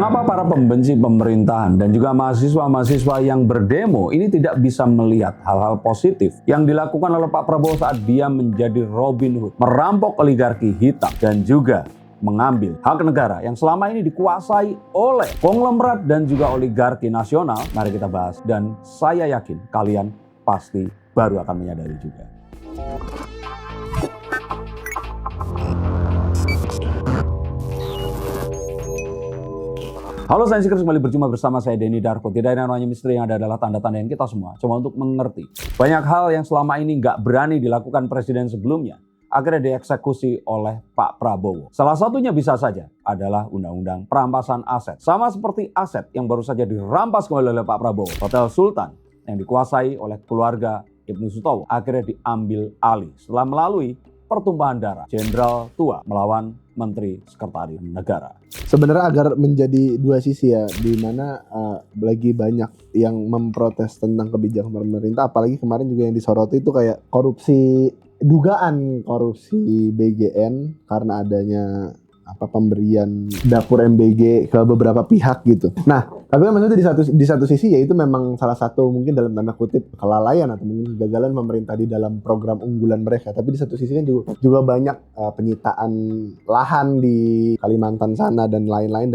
Mengapa para pembenci pemerintahan dan juga mahasiswa-mahasiswa yang berdemo ini tidak bisa melihat hal-hal positif yang dilakukan oleh Pak Prabowo saat dia menjadi Robin Hood, merampok oligarki hitam dan juga mengambil hak negara yang selama ini dikuasai oleh konglomerat dan juga oligarki nasional? Mari kita bahas, dan saya yakin kalian pasti baru akan menyadari juga. Halo Sainsikers, kembali berjumpa bersama saya Denny Darko. Tidak ada namanya misteri, yang ada adalah tanda-tanda yang kita semua coba untuk mengerti. Banyak hal yang selama ini nggak berani dilakukan presiden sebelumnya, akhirnya dieksekusi oleh Pak Prabowo. Salah satunya bisa saja adalah undang-undang perampasan aset. Sama seperti aset yang baru saja dirampas kembali oleh Pak Prabowo. Hotel Sultan yang dikuasai oleh keluarga Ibnu Sutowo akhirnya diambil alih setelah melalui pertumpahan darah Jenderal tua melawan Menteri Sekretaris Negara. Sebenarnya agar menjadi dua sisi ya, di mana lagi banyak yang memprotes tentang kebijakan pemerintah, apalagi kemarin juga yang disoroti itu kayak dugaan korupsi BGN karena adanya pemberian dapur MBG ke beberapa pihak gitu. Nah, tapi kan maksudnya di satu sisi ya itu memang salah satu mungkin dalam tanda kutip kelalaian atau mungkin kegagalan pemerintah di dalam program unggulan mereka. Tapi di satu sisi kan juga banyak penyitaan lahan di Kalimantan sana dan lain-lain.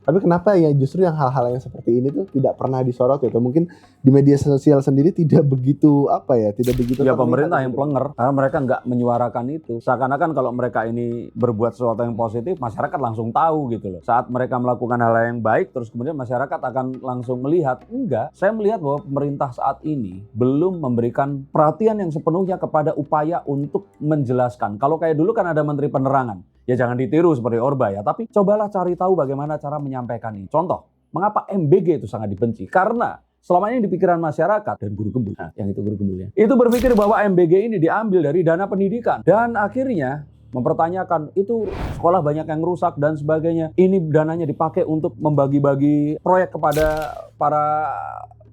Tapi kenapa ya justru yang hal-hal yang seperti ini tuh tidak pernah disorot, atau mungkin di media sosial sendiri tidak begitu ya, pemerintah yang plenger karena mereka nggak menyuarakan itu. Seakan-akan kalau mereka ini berbuat sesuatu yang positif, masyarakat langsung tahu gitu loh. Saat mereka melakukan hal yang baik, terus kemudian masyarakat akan langsung melihat. Enggak, saya melihat bahwa pemerintah saat ini belum memberikan perhatian yang sepenuhnya kepada upaya untuk menjelaskan. Kalau kayak dulu kan ada Menteri Penerangan, ya jangan ditiru seperti Orba ya, tapi cobalah cari tahu bagaimana cara menyampaikan ini. Contoh, mengapa MBG itu sangat dibenci? Karena selama ini di pikiran masyarakat dan guru gembul, yang itu guru gembulnya, itu berpikir bahwa MBG ini diambil dari dana pendidikan dan akhirnya mempertanyakan itu sekolah banyak yang rusak dan sebagainya. Ini dananya dipakai untuk membagi-bagi proyek kepada para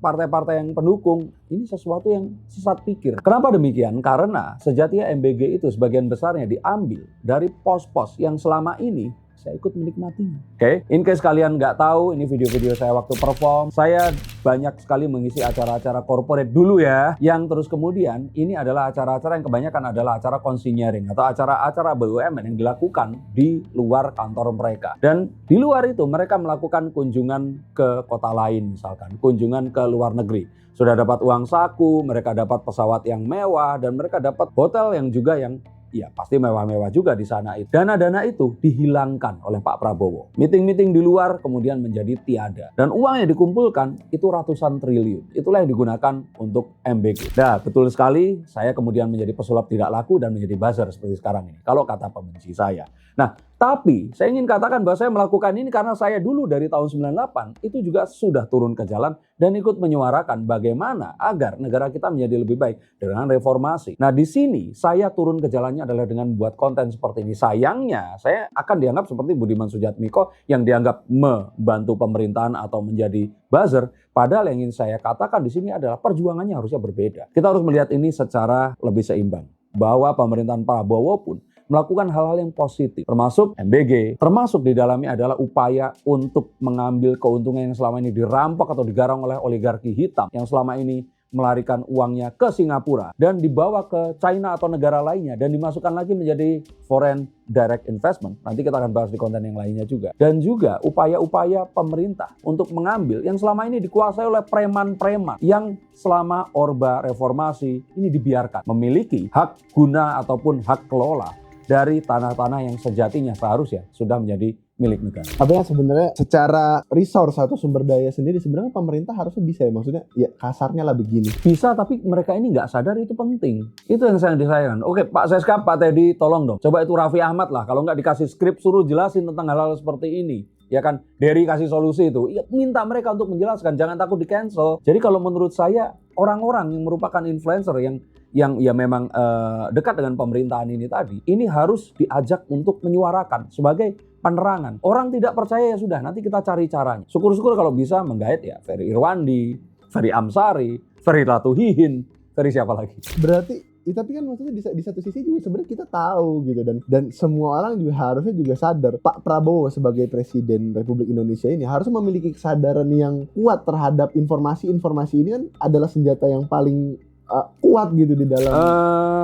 partai-partai yang pendukung. Ini sesuatu yang sesat pikir. Kenapa demikian? Karena sejatinya MBG itu sebagian besarnya diambil dari pos-pos yang selama ini saya ikut menikmatinya. Oke, in case kalian nggak tahu, ini video-video saya waktu perform. Saya banyak sekali mengisi acara-acara corporate dulu ya. Yang terus kemudian ini adalah acara-acara yang kebanyakan adalah acara konsinyering atau acara-acara BUMN yang dilakukan di luar kantor mereka. Dan di luar itu mereka melakukan kunjungan ke kota lain misalkan, kunjungan ke luar negeri. Sudah dapat uang saku, mereka dapat pesawat yang mewah, dan mereka dapat hotel yang juga yang ya pasti mewah-mewah juga di sana itu. Dana-dana itu dihilangkan oleh Pak Prabowo. Meeting-meeting di luar kemudian menjadi tiada. Dan uang yang dikumpulkan itu ratusan triliun. Itulah yang digunakan untuk MBG. Nah, betul sekali, saya kemudian menjadi pesulap tidak laku dan menjadi buzzer seperti sekarang ini, kalau kata pembenci saya. Nah, tapi saya ingin katakan bahwa saya melakukan ini karena saya dulu dari tahun 98 itu juga sudah turun ke jalan dan ikut menyuarakan bagaimana agar negara kita menjadi lebih baik dengan reformasi. Nah, di sini saya turun ke jalannya adalah dengan buat konten seperti ini. Sayangnya saya akan dianggap seperti Budiman Sujatmiko yang dianggap membantu pemerintahan atau menjadi buzzer. Padahal yang ingin saya katakan di sini adalah perjuangannya harusnya berbeda. Kita harus melihat ini secara lebih seimbang. Bahwa pemerintahan Prabowo pun melakukan hal-hal yang positif, termasuk MBG, termasuk di dalamnya adalah upaya untuk mengambil keuntungan yang selama ini dirampok atau digarang oleh oligarki hitam yang selama ini melarikan uangnya ke Singapura dan dibawa ke China atau negara lainnya dan dimasukkan lagi menjadi foreign direct investment. Nanti kita akan bahas di konten yang lainnya juga. Dan juga upaya-upaya pemerintah untuk mengambil yang selama ini dikuasai oleh preman-preman yang selama Orba reformasi ini dibiarkan memiliki hak guna ataupun hak kelola dari tanah-tanah yang sejatinya seharusnya sudah menjadi milik negara. Tapi ya sebenarnya secara resource atau sumber daya sendiri sebenarnya pemerintah harusnya bisa ya, maksudnya ya kasarnya lah begini. Bisa, tapi mereka ini nggak sadar itu penting. Itu yang saya disayangkan. Oke, Pak Seska, Pak Teddy, tolong dong. Coba itu Raffi Ahmad lah. Kalau nggak dikasih skrip suruh jelasin tentang hal-hal seperti ini. Ya kan, Dery kasih solusi itu. Ya, minta mereka untuk menjelaskan, jangan takut di cancel. Jadi kalau menurut saya orang-orang yang merupakan influencer yang ya memang dekat dengan pemerintahan ini tadi, ini harus diajak untuk menyuarakan sebagai penerangan. Orang tidak percaya ya sudah, nanti kita cari caranya. Syukur-syukur kalau bisa menggait ya Ferry Irwandi, Ferry Amsari, Ferry Latuhihin, Ferry siapa lagi. Berarti tapi kan maksudnya di satu sisi juga sebenarnya kita tahu gitu, dan semua orang juga harusnya juga sadar Pak Prabowo sebagai Presiden Republik Indonesia ini harus memiliki kesadaran yang kuat terhadap informasi ini kan adalah senjata yang paling kuat gitu di dalam.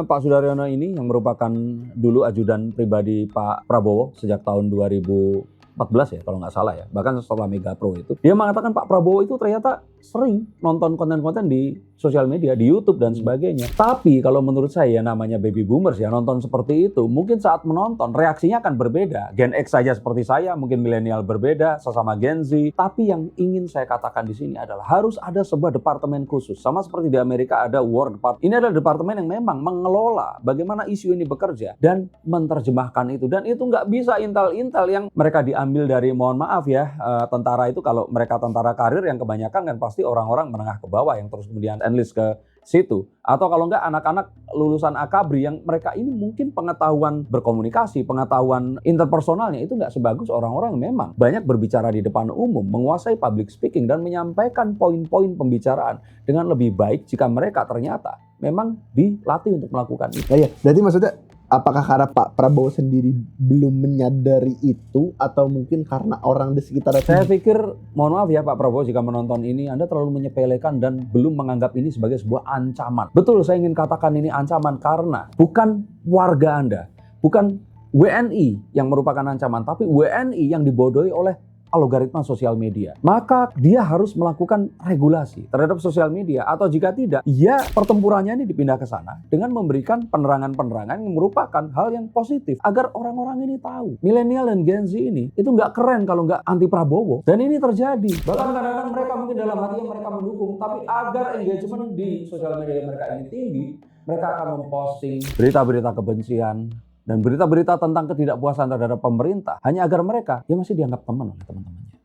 Pak Sudaryono ini yang merupakan dulu ajudan pribadi Pak Prabowo sejak tahun 2014 ya kalau nggak salah ya, bahkan setelah Mega Pro itu dia mengatakan Pak Prabowo itu ternyata sering nonton konten-konten di sosial media, di YouTube dan sebagainya. Tapi kalau menurut saya namanya baby boomers ya, nonton seperti itu mungkin saat menonton reaksinya akan berbeda. Gen X saja seperti saya, mungkin milenial berbeda sesama Gen Z. Tapi yang ingin saya katakan di sini adalah harus ada sebuah departemen khusus, sama seperti di Amerika ada War Department. Ini adalah departemen yang memang mengelola bagaimana isu ini bekerja dan menerjemahkan itu. Dan itu nggak bisa intel-intel yang mereka diambil dari, mohon maaf ya, tentara itu kalau mereka tentara karir yang kebanyakan kan pasti orang-orang menengah ke bawah yang terus kemudian enlist ke situ. Atau kalau enggak anak-anak lulusan akabri yang mereka ini mungkin pengetahuan berkomunikasi, pengetahuan interpersonalnya itu nggak sebagus orang-orang yang memang banyak berbicara di depan umum, menguasai public speaking dan menyampaikan poin-poin pembicaraan dengan lebih baik jika mereka ternyata memang dilatih untuk melakukan itu. Nah, ya, berarti maksudnya apakah karena Pak Prabowo sendiri belum menyadari itu atau mungkin karena orang di sekitar? Saya pikir, mohon maaf ya Pak Prabowo jika menonton ini, Anda terlalu menyepelekan dan belum menganggap ini sebagai sebuah ancaman. Betul, saya ingin katakan ini ancaman karena bukan warga Anda, bukan WNI yang merupakan ancaman, tapi WNI yang dibodohi oleh algoritma sosial media. Maka dia harus melakukan regulasi terhadap sosial media, atau jika tidak, ya pertempurannya ini dipindah ke sana dengan memberikan penerangan-penerangan yang merupakan hal yang positif agar orang-orang ini tahu. Milenial dan Gen Z ini itu nggak keren kalau nggak anti Prabowo, dan ini terjadi. Bahkan kadang-kadang mereka mungkin dalam hatinya mereka mendukung, tapi agar engagement di sosial media mereka ini tinggi, mereka akan memposting berita-berita kebencian dan berita-berita tentang ketidakpuasan terhadap pemerintah hanya agar mereka ya masih dianggap teman oleh teman-temannya.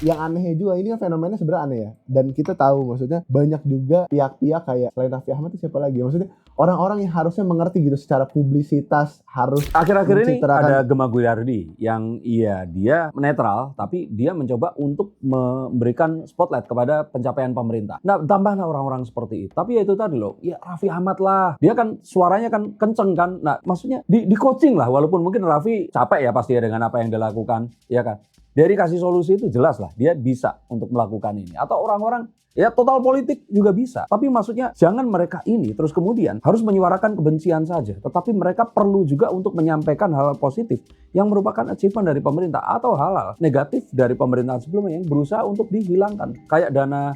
Yang anehnya juga ini kan fenomenanya sebenarnya aneh ya, dan kita tahu maksudnya banyak juga pihak-pihak kayak selain Raffi Ahmad itu siapa lagi, maksudnya orang-orang yang harusnya mengerti gitu secara publisitas harus. Akhir-akhir ini ada Gemma Guardi yang dia netral tapi dia mencoba untuk memberikan spotlight kepada pencapaian pemerintah. Nah, tambahlah orang-orang seperti itu. Tapi ya itu tadi loh, ya Raffi Ahmad lah, dia kan suaranya kan kenceng kan. Nah, maksudnya di coaching lah, walaupun mungkin Raffi capek ya pasti ya dengan apa yang dilakukan, ya kan. Dari kasih solusi itu jelas lah dia bisa untuk melakukan ini. Atau orang-orang ya total politik juga bisa. Tapi maksudnya jangan mereka ini terus kemudian harus menyuarakan kebencian saja. Tetapi mereka perlu juga untuk menyampaikan hal positif yang merupakan achievement dari pemerintah atau hal-hal negatif dari pemerintahan sebelumnya yang berusaha untuk dihilangkan. Kayak dana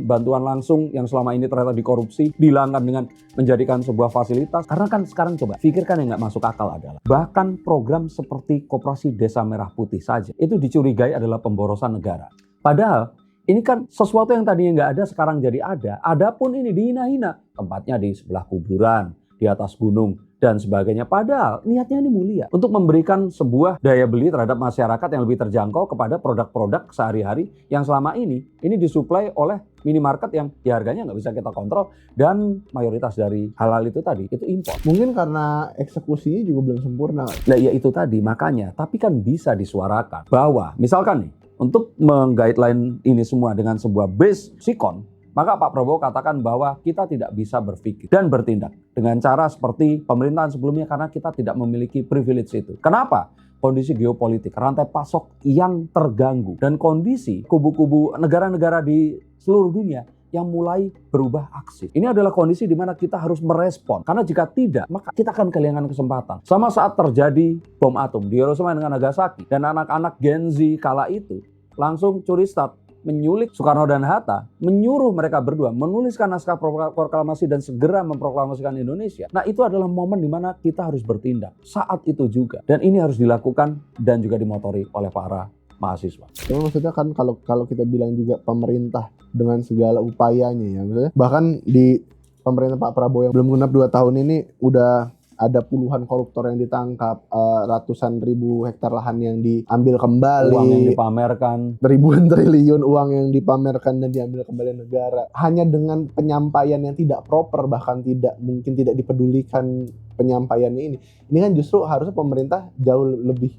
bantuan langsung yang selama ini ternyata dikorupsi, dihilangkan dengan menjadikan sebuah fasilitas. Karena kan sekarang coba pikirkan yang nggak masuk akal adalah bahkan program seperti Koperasi Desa Merah Putih saja itu dicurigai adalah pemborosan negara. Padahal ini kan sesuatu yang tadinya nggak ada sekarang jadi ada. Adapun ini dihina-hina, tempatnya di sebelah kuburan, di atas gunung dan sebagainya. Padahal niatnya ini mulia untuk memberikan sebuah daya beli terhadap masyarakat yang lebih terjangkau kepada produk-produk sehari-hari yang selama ini disuplai oleh minimarket yang ya harganya nggak bisa kita kontrol, dan mayoritas dari hal-hal itu tadi itu impor. Mungkin karena eksekusinya juga belum sempurna. Nah ya itu tadi makanya, tapi kan bisa disuarakan bahwa misalkan nih untuk meng-guideline ini semua dengan sebuah base sikon, maka Pak Prabowo katakan bahwa kita tidak bisa berpikir dan bertindak dengan cara seperti pemerintahan sebelumnya karena kita tidak memiliki privilege itu. Kenapa? Kondisi geopolitik, rantai pasok yang terganggu, dan kondisi kubu-kubu negara-negara di seluruh dunia yang mulai berubah aksi. Ini adalah kondisi di mana kita harus merespon. Karena jika tidak, maka kita akan kehilangan kesempatan. Sama saat terjadi bom atom di Hiroshima dan Nagasaki, dan anak-anak Gen Z kala itu langsung curi start, menyulik Soekarno dan Hatta, menyuruh mereka berdua menuliskan naskah proklamasi dan segera memproklamasikan Indonesia. Nah, itu adalah momen di mana kita harus bertindak saat itu juga, dan ini harus dilakukan dan juga dimotori oleh para mahasiswa. Cuma maksudnya kan kalau kita bilang juga pemerintah dengan segala upayanya ya, maksudnya bahkan di pemerintah Pak Prabowo yang belum genap 2 tahun ini udah ada puluhan koruptor yang ditangkap, ratusan ribu hektar lahan yang diambil kembali, uang yang dipamerkan, ribuan triliun uang yang dipamerkan dan diambil kembali negara, hanya dengan penyampaian yang tidak proper, bahkan mungkin tidak dipedulikan penyampaiannya ini kan justru harusnya pemerintah jauh lebih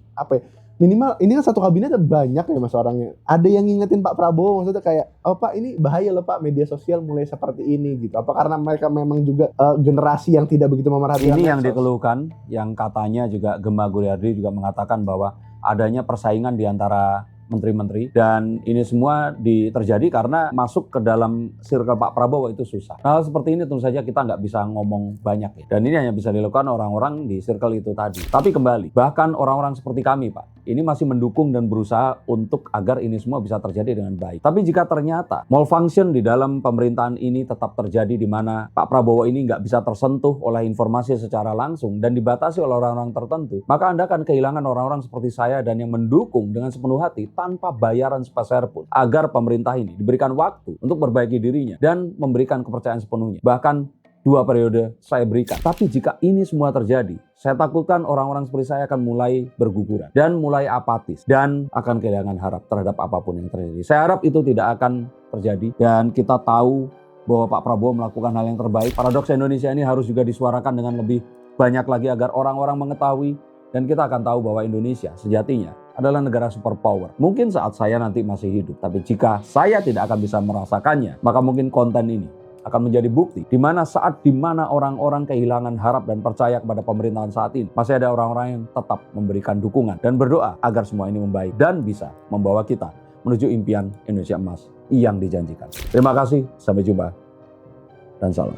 minimal ini kan satu kabinet banyak ya mas orangnya. Ada yang ngingetin Pak Prabowo, maksudnya kayak, oh Pak ini bahaya loh Pak, media sosial mulai seperti ini gitu. Apa karena mereka memang juga generasi yang tidak begitu memerhatikan Ini yang medsos? dikeluhkan, yang katanya juga Gemma Guryadi juga mengatakan bahwa adanya persaingan di antara menteri-menteri, dan ini semua terjadi karena masuk ke dalam circle Pak Prabowo itu susah. Hal seperti ini tentu saja kita nggak bisa ngomong banyak ya. Dan ini hanya bisa dilakukan orang-orang di circle itu tadi. Tapi kembali, bahkan orang-orang seperti kami Pak, ini masih mendukung dan berusaha untuk agar ini semua bisa terjadi dengan baik. Tapi jika ternyata malfunction di dalam pemerintahan ini tetap terjadi, di mana Pak Prabowo ini nggak bisa tersentuh oleh informasi secara langsung dan dibatasi oleh orang-orang tertentu, maka Anda akan kehilangan orang-orang seperti saya dan yang mendukung dengan sepenuh hati tanpa bayaran sepeser pun, agar pemerintah ini diberikan waktu untuk memperbaiki dirinya dan memberikan kepercayaan sepenuhnya. Bahkan 2 periode saya berikan. Tapi jika ini semua terjadi, saya takutkan orang-orang seperti saya akan mulai berguguran dan mulai apatis dan akan kehilangan harap terhadap apapun yang terjadi. Saya harap itu tidak akan terjadi dan kita tahu bahwa Pak Prabowo melakukan hal yang terbaik. Paradoks Indonesia ini harus juga disuarakan dengan lebih banyak lagi agar orang-orang mengetahui, dan kita akan tahu bahwa Indonesia sejatinya adalah negara superpower. Mungkin saat saya nanti masih hidup, tapi jika saya tidak akan bisa merasakannya, maka mungkin konten ini akan menjadi bukti di mana orang-orang kehilangan harap dan percaya kepada pemerintahan saat ini, masih ada orang-orang yang tetap memberikan dukungan dan berdoa agar semua ini membaik dan bisa membawa kita menuju impian Indonesia emas yang dijanjikan. Terima kasih, sampai jumpa dan salam.